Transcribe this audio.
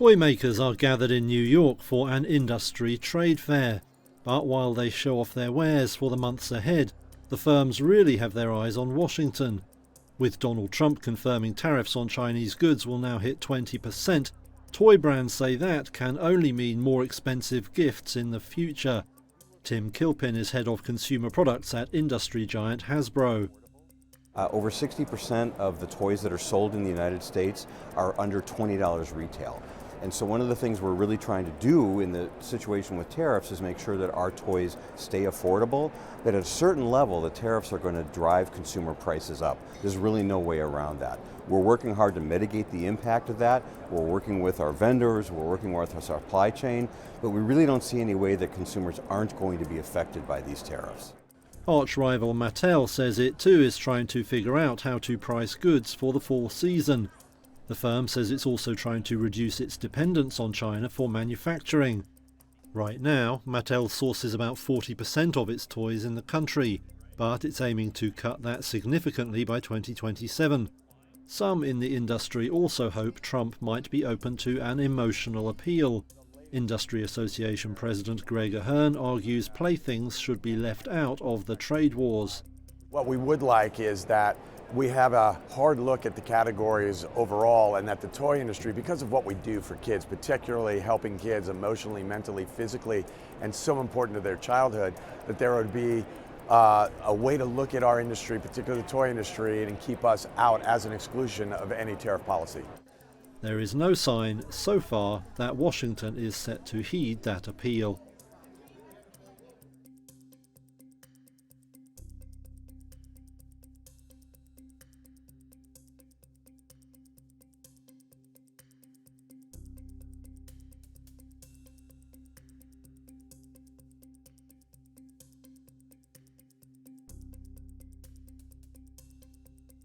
Toy makers are gathered in New York for an industry trade fair. But while they show off their wares for the months ahead, the firms really have their eyes on Washington. With Donald Trump confirming tariffs on Chinese goods will now hit 20%, toy brands say that can only mean more expensive gifts in the future. Tim Kilpin is head of consumer products at industry giant Hasbro. Over 60% of the toys that are sold in the United States are under $20 retail. And so one of the things we're really trying to do in the situation with tariffs is make sure that our toys stay affordable, but at a certain level the tariffs are going to drive consumer prices up. There's really no way around that. We're working hard to mitigate the impact of that. We're working with our vendors, we're working with our supply chain, but we really don't see any way that consumers aren't going to be affected by these tariffs. Arch rival Mattel says it too is trying to figure out how to price goods for the fall season. The firm says it's also trying to reduce its dependence on China for manufacturing. Right now, Mattel sources about 40% of its toys in the country, but it's aiming to cut that significantly by 2027. Some in the industry also hope Trump might be open to an emotional appeal. Industry Association President Greg Ahern argues playthings should be left out of the trade wars. What we would like is that we have a hard look at the categories overall, and that the toy industry, because of what we do for kids, particularly helping kids emotionally, mentally, physically, and so important to their childhood, that there would be a way to look at our industry, particularly the toy industry, and keep us out as an exclusion of any tariff policy. There is no sign, so far, that Washington is set to heed that appeal.